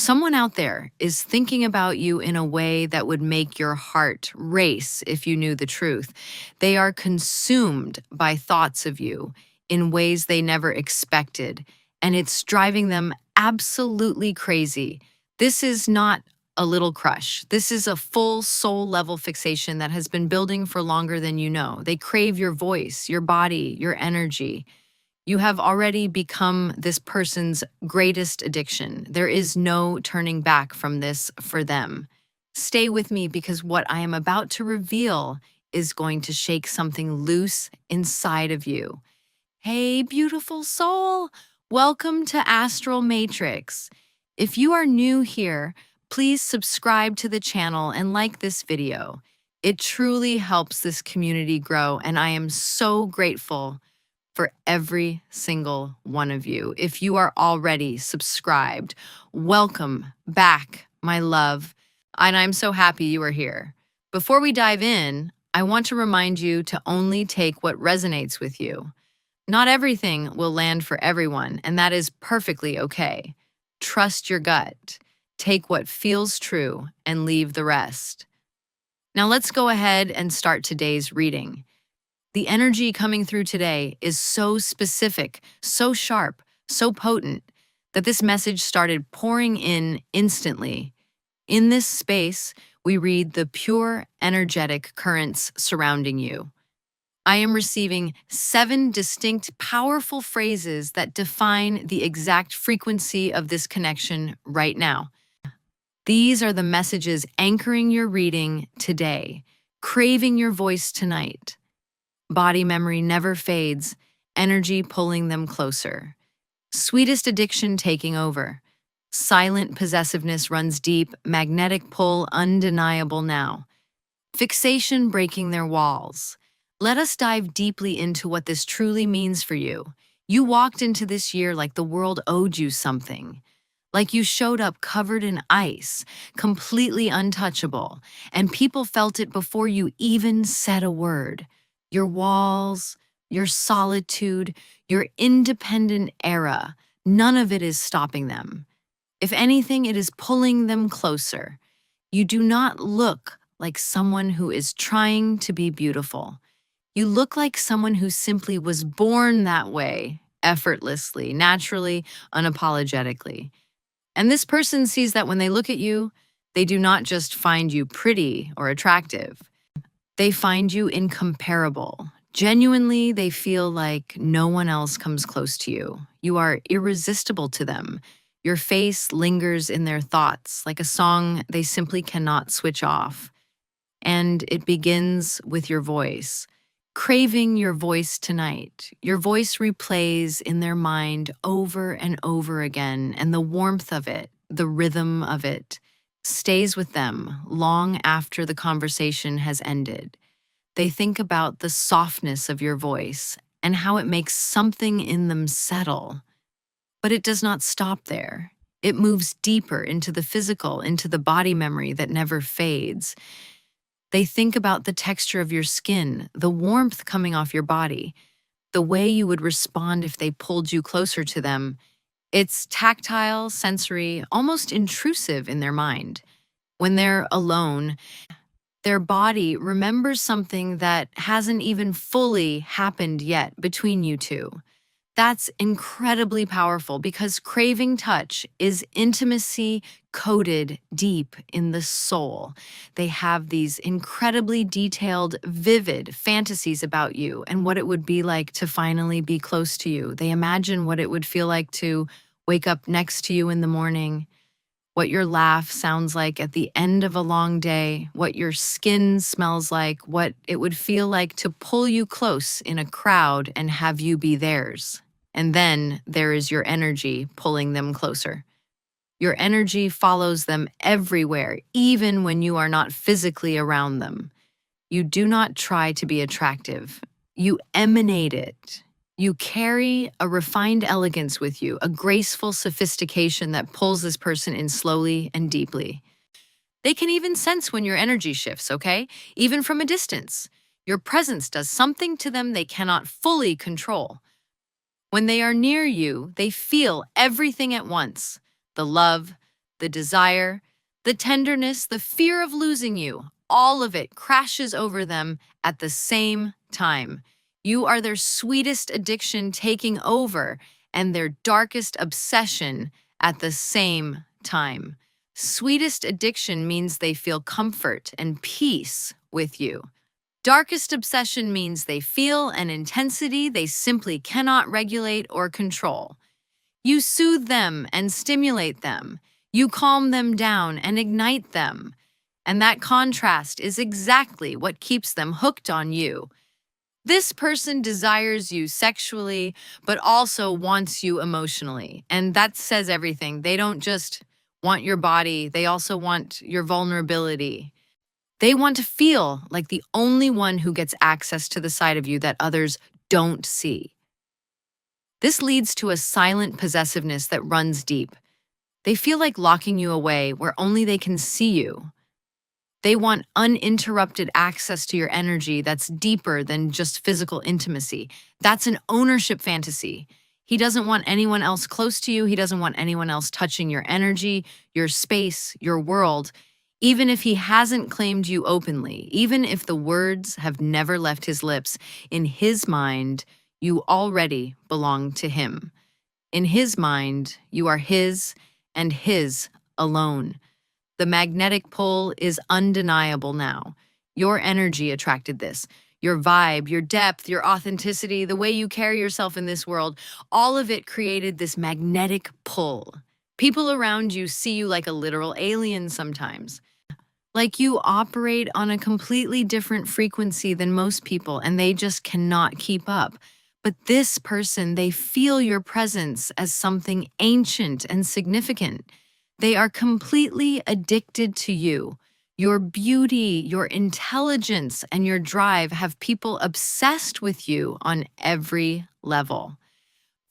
Someone out there is thinking about you in a way that would make your heart race if you knew the truth. They are consumed by thoughts of you in ways they never expected, and it's driving them absolutely crazy. This is not a little crush. This is a full soul level fixation that has been building for longer than you know. They crave your voice, your body, your energy. You have already become this person's greatest addiction. There is no turning back from this for them. Stay with me because what I am about to reveal is going to shake something loose inside of you. Hey, beautiful soul! Welcome to Astral Matrix. If you are new here, please subscribe to the channel and like this video. It truly helps this community grow, and I am so grateful for every single one of you. If you are already subscribed, welcome back, my love. And I'm so happy you are here. Before we dive in, I want to remind you to only take what resonates with you. Not everything will land for everyone, and that is perfectly okay. Trust your gut. Take what feels true and leave the rest. Now let's go ahead and start today's reading. The energy coming through today is so specific, so sharp, so potent that this message started pouring in instantly. In this space, we read the pure, energetic currents surrounding you. I am receiving 7 distinct, powerful phrases that define the exact frequency of this connection right now. These are the messages anchoring your reading today, craving your voice tonight. Body memory never fades, energy pulling them closer. Sweetest addiction taking over. Silent possessiveness runs deep, magnetic pull undeniable now. Fixation breaking their walls. Let us dive deeply into what this truly means for you. You walked into this year like the world owed you something. Like you showed up covered in ice, completely untouchable, and people felt it before you even said a word. Your walls, your solitude, your independent era, none of it is stopping them. If anything, it is pulling them closer. You do not look like someone who is trying to be beautiful. You look like someone who simply was born that way, effortlessly, naturally, unapologetically. And this person sees that when they look at you, they do not just find you pretty or attractive. They find you incomparable. Genuinely, they feel like no one else comes close to you. You are irresistible to them. Your face lingers in their thoughts, like a song they simply cannot switch off. And it begins with your voice. Craving your voice tonight. Your voice replays in their mind over and over again, and the warmth of it, the rhythm of it, stays with them long after the conversation has ended. They think about the softness of your voice and how it makes something in them settle. But it does not stop there. It moves deeper into the physical, into the body memory that never fades. They think about the texture of your skin, the warmth coming off your body, the way you would respond if they pulled you closer to them. It's tactile, sensory, almost intrusive in their mind. When they're alone, their body remembers something that hasn't even fully happened yet between you two. That's incredibly powerful because craving touch is intimacy coded deep in the soul. They have these incredibly detailed, vivid fantasies about you and what it would be like to finally be close to you. They imagine what it would feel like to wake up next to you in the morning, what your laugh sounds like at the end of a long day, what your skin smells like, what it would feel like to pull you close in a crowd and have you be theirs. And then there is your energy pulling them closer. Your energy follows them everywhere, even when you are not physically around them. You do not try to be attractive. You emanate it. You carry a refined elegance with you, a graceful sophistication that pulls this person in slowly and deeply. They can even sense when your energy shifts, okay? Even from a distance. Your presence does something to them they cannot fully control. When they are near you, they feel everything at once. The love, the desire, the tenderness, the fear of losing you, all of it crashes over them at the same time. You are their sweetest addiction taking over and their darkest obsession at the same time. Sweetest addiction means they feel comfort and peace with you. Darkest obsession means they feel an intensity they simply cannot regulate or control. You soothe them and stimulate them. You calm them down and ignite them. And that contrast is exactly what keeps them hooked on you. This person desires you sexually, but also wants you emotionally. And that says everything. They don't just want your body, they also want your vulnerability. They want to feel like the only one who gets access to the side of you that others don't see. This leads to a silent possessiveness that runs deep. They feel like locking you away where only they can see you. They want uninterrupted access to your energy that's deeper than just physical intimacy. That's an ownership fantasy. He doesn't want anyone else close to you. He doesn't want anyone else touching your energy, your space, your world, even if he hasn't claimed you openly, even if the words have never left his lips. In his mind, you already belong to him. In his mind, you are his and his alone. The magnetic pull is undeniable now. Your energy attracted this. Your vibe, your depth, your authenticity, the way you carry yourself in this world, all of it created this magnetic pull. People around you see you like a literal alien sometimes. Like you operate on a completely different frequency than most people, and they just cannot keep up. But this person, they feel your presence as something ancient and significant. They are completely addicted to you. Your beauty, your intelligence, and your drive have people obsessed with you on every level.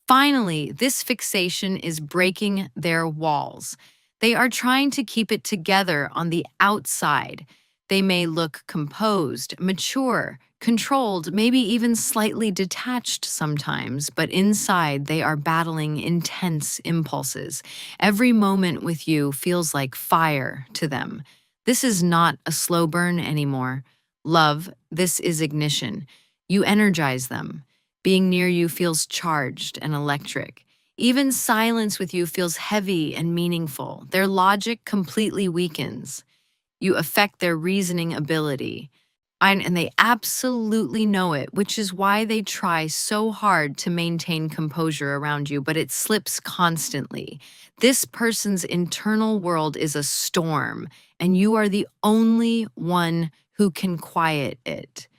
Finally, this fixation is breaking their walls. They are trying to keep it together on the outside. They may look composed, mature, controlled, maybe even slightly detached sometimes, but inside they are battling intense impulses. Every moment with you feels like fire to them. This is not a slow burn anymore. Love, this is ignition. You energize them. Being near you feels charged and electric. Even silence with you feels heavy and meaningful. Their logic completely weakens. You affect their reasoning ability. And they absolutely know it, which is why they try so hard to maintain composure around you, but it slips constantly. This person's internal world is a storm, and you are the only one who can quiet it.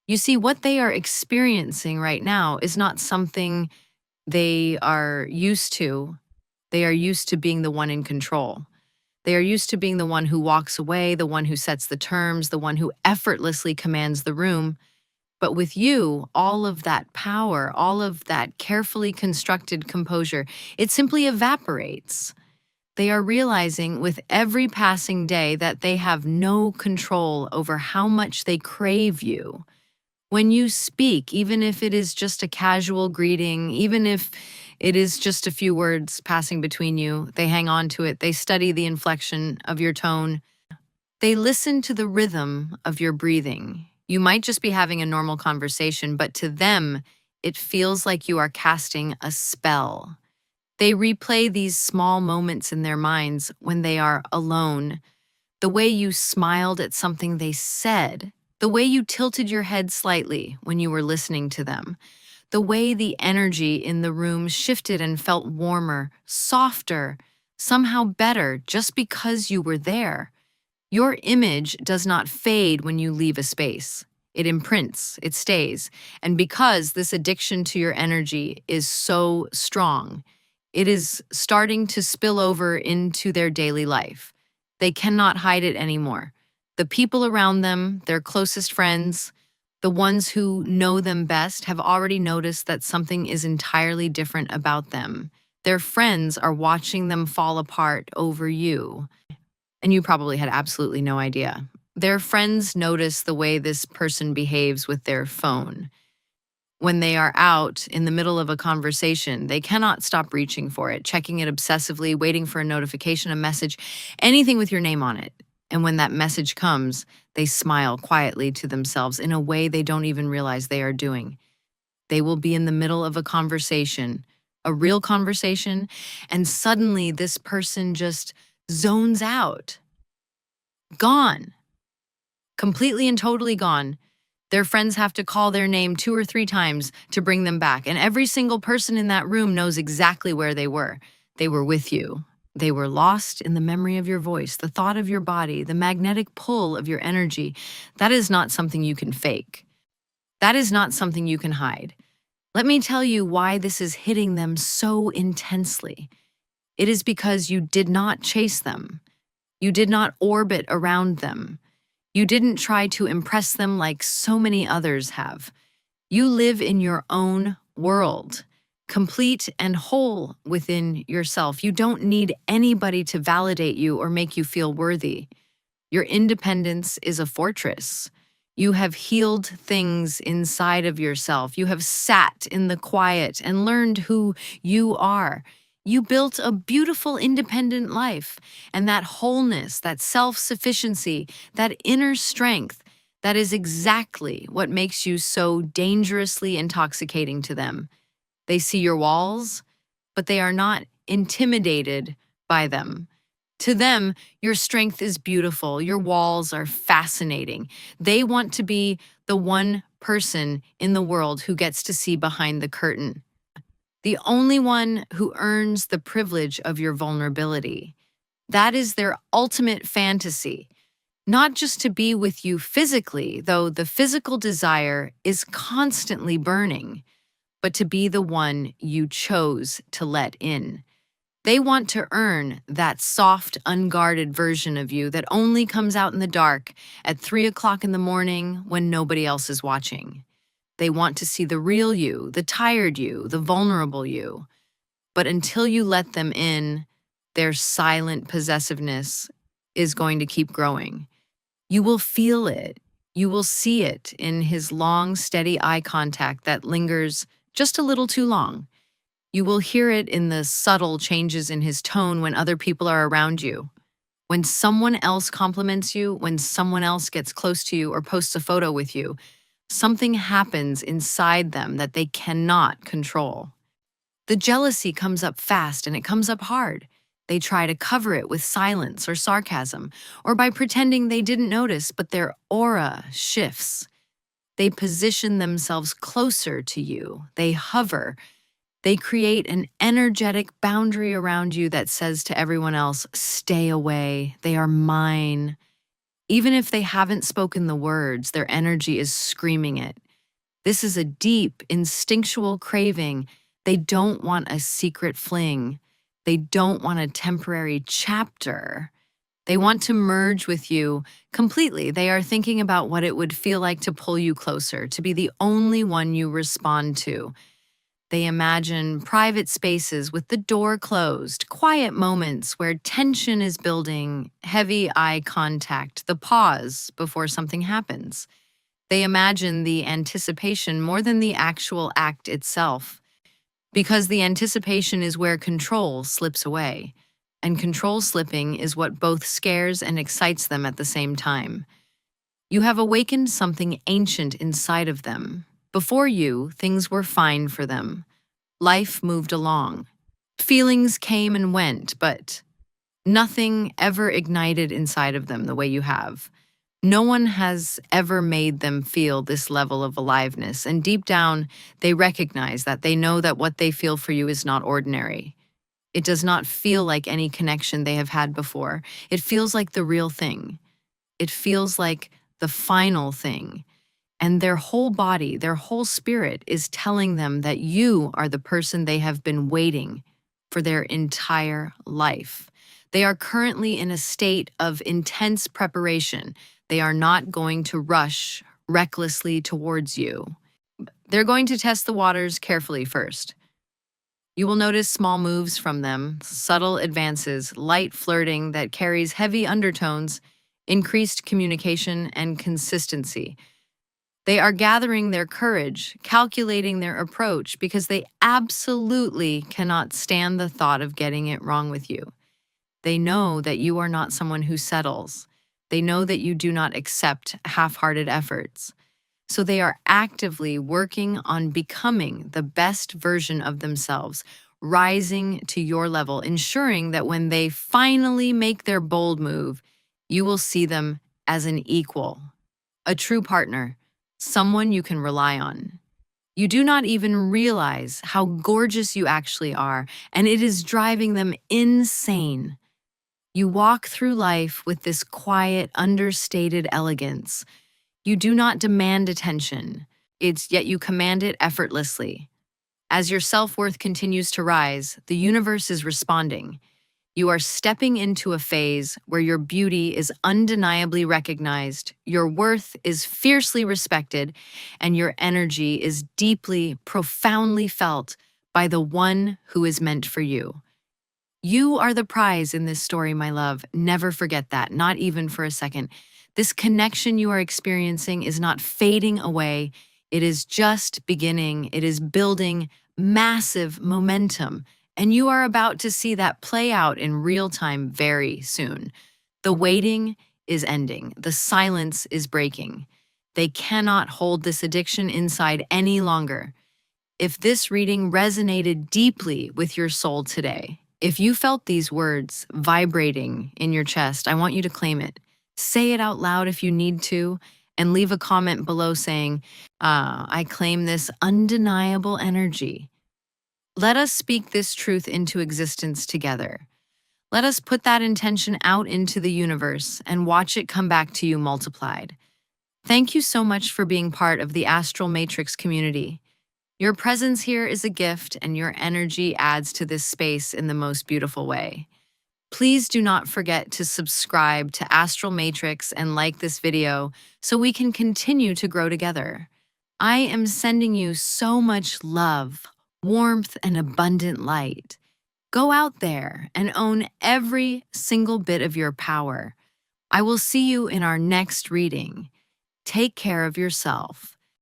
You see, what they are experiencing right now is not something they are used to. They are used to being the one in control. They are used to being the one who walks away, the one who sets the terms, the one who effortlessly commands the room. But with you, all of that power, all of that carefully constructed composure, it simply evaporates. They are realizing with every passing day that they have no control over how much they crave you. When you speak, even if it is just a casual greeting, even if it is just a few words passing between you, they hang on to it. They study the inflection of your tone. They listen to the rhythm of your breathing. You might just be having a normal conversation, but to them, it feels like you are casting a spell. They replay these small moments in their minds when they are alone. The way you smiled at something they said, the way you tilted your head slightly when you were listening to them, the way the energy in the room shifted and felt warmer, softer, somehow better just because you were there. Your image does not fade when you leave a space. It imprints, it stays. And because this addiction to your energy is so strong, it is starting to spill over into their daily life. They cannot hide it anymore. The people around them, their closest friends, the ones who know them best have already noticed that something is entirely different about them. Their friends are watching them fall apart over you. And you probably had absolutely no idea. Their friends notice the way this person behaves with their phone. When they are out in the middle of a conversation, they cannot stop reaching for it, checking it obsessively, waiting for a notification, a message, anything with your name on it. And when that message comes, they smile quietly to themselves in a way they don't even realize they are doing. They will be in the middle of a conversation, a real conversation, and suddenly this person just zones out, gone, completely and totally gone. Their friends have to call their name 2 or 3 times to bring them back, and every single person in that room knows exactly where they were. They were with you. They were lost in the memory of your voice, the thought of your body, the magnetic pull of your energy. That is not something you can fake. That is not something you can hide. Let me tell you why this is hitting them so intensely. It is because you did not chase them. You did not orbit around them. You didn't try to impress them like so many others have. You live in your own world, complete and whole within yourself. You don't need anybody to validate you or make you feel worthy. Your independence is a fortress. You have healed things inside of yourself. You have sat in the quiet and learned who you are. You built a beautiful, independent life. And that wholeness, that self-sufficiency, that inner strength, that is exactly what makes you so dangerously intoxicating to them. They see your walls, but they are not intimidated by them. To them, your strength is beautiful. Your walls are fascinating. They want to be the one person in the world who gets to see behind the curtain, the only one who earns the privilege of your vulnerability. That is their ultimate fantasy. Not just to be with you physically, though the physical desire is constantly burning, but to be the one you chose to let in. They want to earn that soft, unguarded version of you that only comes out in the dark at 3 o'clock in the morning when nobody else is watching. They want to see the real you, the tired you, the vulnerable you. But until you let them in, their silent possessiveness is going to keep growing. You will feel it. You will see it in his long, steady eye contact that lingers just a little too long. You will hear it in the subtle changes in his tone when other people are around you. When someone else compliments you, when someone else gets close to you or posts a photo with you, something happens inside them that they cannot control. The jealousy comes up fast and it comes up hard. They try to cover it with silence or sarcasm, or by pretending they didn't notice, but their aura shifts. They position themselves closer to you. They hover. They create an energetic boundary around you that says to everyone else, stay away, they are mine. Even if they haven't spoken the words, their energy is screaming it. This is a deep, instinctual craving. They don't want a secret fling. They don't want a temporary chapter. They want to merge with you completely. They are thinking about what it would feel like to pull you closer, to be the only one you respond to. They imagine private spaces with the door closed, quiet moments where tension is building, heavy eye contact, the pause before something happens. They imagine the anticipation more than the actual act itself, because the anticipation is where control slips away, and control slipping is what both scares and excites them at the same time. You have awakened something ancient inside of them. Before you, things were fine for them. Life moved along. Feelings came and went, but nothing ever ignited inside of them the way you have. No one has ever made them feel this level of aliveness, and deep down, they recognize that. They know that what they feel for you is not ordinary. It does not feel like any connection they have had before. It feels like the real thing. It feels like the final thing. And their whole body, their whole spirit is telling them that you are the person they have been waiting for their entire life. They are currently in a state of intense preparation. They are not going to rush recklessly towards you. They're going to test the waters carefully first. You will notice small moves from them, subtle advances, light flirting that carries heavy undertones, increased communication, and consistency. They are gathering their courage, calculating their approach, because they absolutely cannot stand the thought of getting it wrong with you. They know that you are not someone who settles. They know that you do not accept half-hearted efforts. So they are actively working on becoming the best version of themselves, rising to your level, ensuring that when they finally make their bold move, you will see them as an equal, a true partner, someone you can rely on. You do not even realize how gorgeous you actually are, and it is driving them insane. You walk through life with this quiet, understated elegance. You do not demand attention, yet you command it effortlessly. As your self-worth continues to rise, the universe is responding. You are stepping into a phase where your beauty is undeniably recognized, your worth is fiercely respected, and your energy is deeply, profoundly felt by the one who is meant for you. You are the prize in this story, my love. Never forget that, not even for a second. This connection you are experiencing is not fading away. It is just beginning. It is building massive momentum. And you are about to see that play out in real time very soon. The waiting is ending. The silence is breaking. They cannot hold this addiction inside any longer. If this reading resonated deeply with your soul today, if you felt these words vibrating in your chest, I want you to claim it. Say it out loud if you need to, and leave a comment below saying, I claim this undeniable energy. Let us speak this truth into existence together. Let us put that intention out into the universe and watch it come back to you multiplied. Thank you so much for being part of the Astral Matrix community. Your presence here is a gift, and your energy adds to this space in the most beautiful way. Please do not forget to subscribe to Astral Matrix and like this video so we can continue to grow together. I am sending you so much love, warmth, and abundant light. Go out there and own every single bit of your power. I will see you in our next reading. Take care of yourself.